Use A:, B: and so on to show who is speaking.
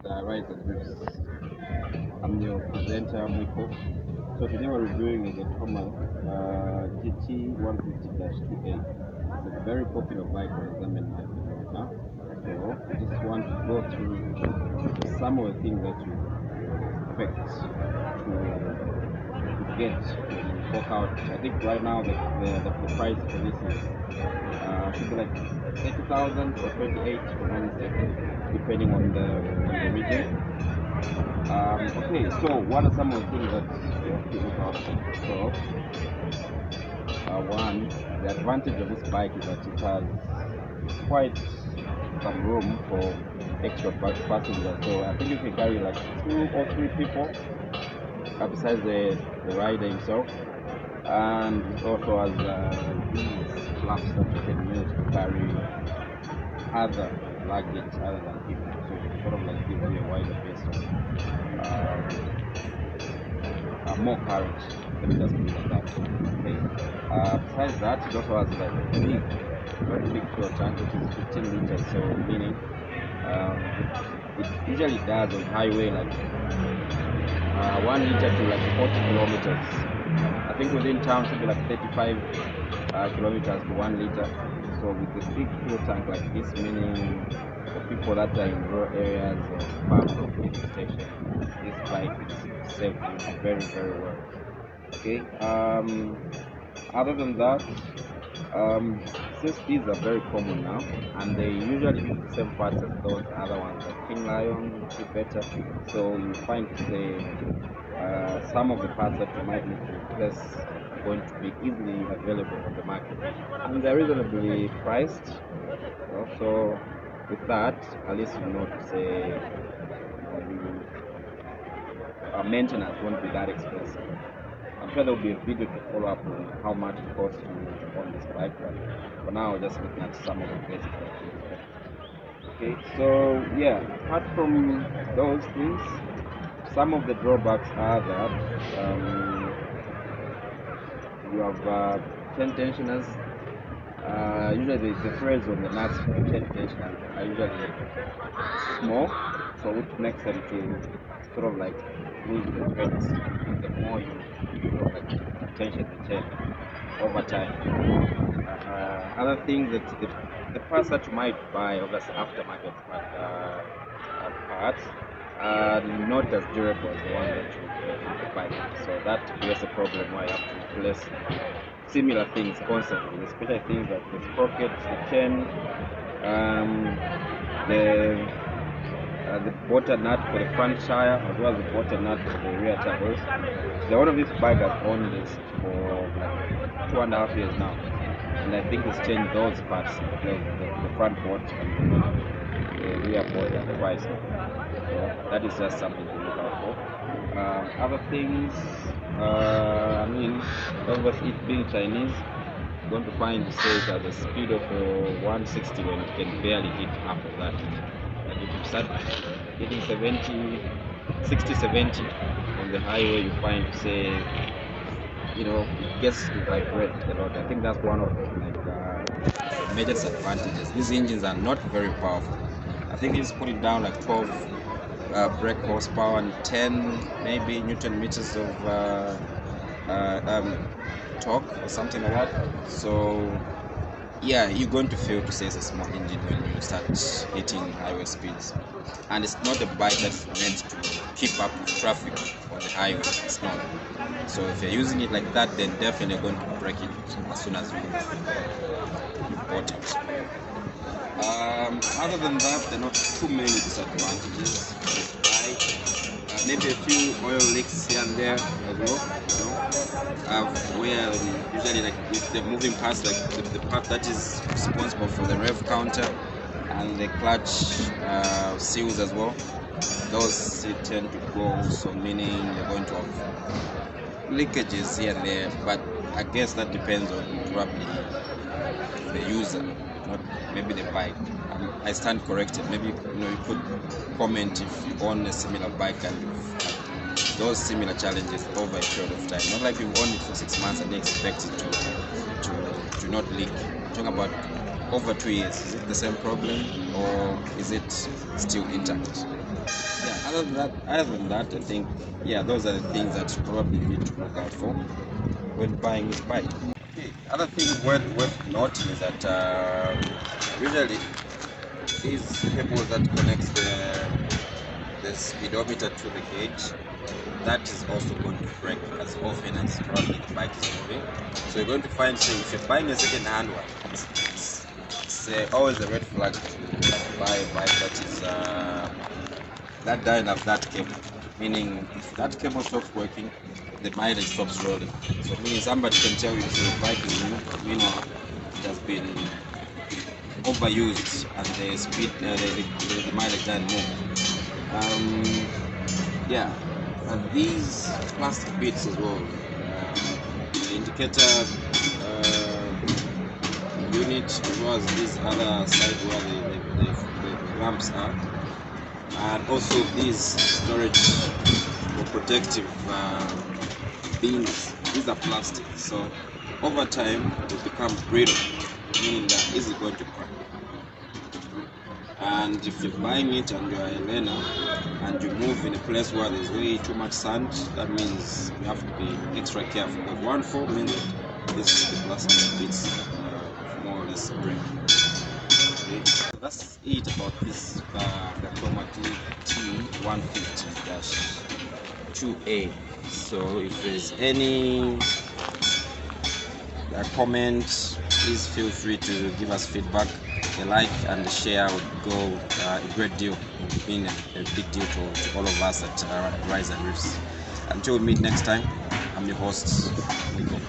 A: Right, I'm your presenter, Miko. So today we're reviewing a Gatoma GT 150-2A. It's a very popular bike on the Zambian market right now. So I just want to go through some of the things that you expect to get when you fork out. I think right now the price for this is should be like 30,000 or 28 for one second, depending on the region. Okay, so what are some of the things that you have to look out for? So, one, the advantage of this bike is that it has quite some room for extra passengers. So I think you can carry like 2 or 3 people besides the rider himself. And it also has these flaps that you can use to carry other luggage other than people. So it sort of like gives you a wider base of more courage. Let me just put it like that. Okay. Besides that, it also has like a very big fuel tank, which is 15 liters. So meaning it usually does on highway like 1 liter to like 40 kilometers. I think within town should be like 35 kilometers to 1 liter. So with a big fuel tank like this, meaning for people that are in rural areas or far from the station, this bike is safe very well. Okay. Other than that, since these are very common now, and they usually use the same parts as those other ones, like King Lion, better. So you find some of the parts that you might need to replace are going to be easily available on the market, and they're reasonably priced. So with that, at least you know to say maintenance won't be that expensive. I'm sure there will be a video to follow up on how much it costs to own this bike, but for now, just looking at some of the basics that you expect. Okay, so yeah, apart from those things, some of the drawbacks are that you have 10 tensioners. Usually the threads on the nuts for 10 tensioners are usually small, so which makes them to sort of like lose the threads the more you sort of like tension the chain over time. Other things that the parts that you might buy, obviously aftermarket parts, are not as durable as the one that you buy. So that creates a problem where you have to replace similar things constantly, especially things like the sprockets, the chain, the water nut for the front tire, as well as the water nut for the rear tires. The owner of this bike has owned this for like 2.5 years now, and I think he's changed those parts, the front board and the rear board and twice. So that is just something to look out for. Other things, I mean, obviously it being Chinese, you're going to find it says at the speed of 160 when it can barely hit half of that. Like if you start hitting 60, 70 on the highway, you find, say, it gets to vibrate a lot. I think that's one of the major disadvantages. These engines are not very powerful. I think it's putting down like 12 brake horsepower and 10 maybe Newton meters of torque or something like that. So yeah, you're going to feel to say it's a small engine when you start hitting highway speeds. And it's not a bike that's meant to keep up with traffic on the highway. It's not. So if you're using it like that, then definitely going to break it as soon as you bought it. Other than that, there are not too many disadvantages of this bike. Maybe a few oil leaks here and there as well, where usually like with the moving parts, like the part that is responsible for the rev counter and the clutch seals as well, those tend to go, so meaning you're going to have leakages here and there, but I guess that depends on probably the user, not maybe the bike. I stand corrected. Maybe you could comment if you own a similar bike and you've those similar challenges over a period of time. Not like you've owned it for 6 months and they expect it to not leak. I'm talking about over 2 years. Is it the same problem or is it still intact? Yeah, other than that, I think, yeah, those are the things that you probably need to look out for when buying this bike. Okay, other thing worth noting is that usually these cables that connects the speedometer to the gauge, that is also going to break as often as probably the bike is moving. So you're going to find, say, if you're buying a second-hand one, it's always a red flag to buy a bike that is that doesn't have that cable. Meaning, if that cable stops working, the mileage stops rolling. So meaning somebody can tell you if your bike is new, meanwhile it has been overused and the speed, the mileage doesn't move. Yeah, and these plastic bits as well. The indicator unit, as well as this other side where the lamps are, and also these storage or protective bins. These are plastic, so over time they become brittle, meaning they're easily going to crack. And if you're buying it and you're a learner and you move in a place where there's way too much sand, that means you have to be extra careful. Because one fall means that this is the plastic bits more or less break. Okay. So that's it about this Gatoma T150-2A. So if there's any comment, please feel free to give us feedback. A like and a share would go a great deal, would mean a big deal to all of us at Rise and Reefs. Until we meet next time, I'm your host, Nico.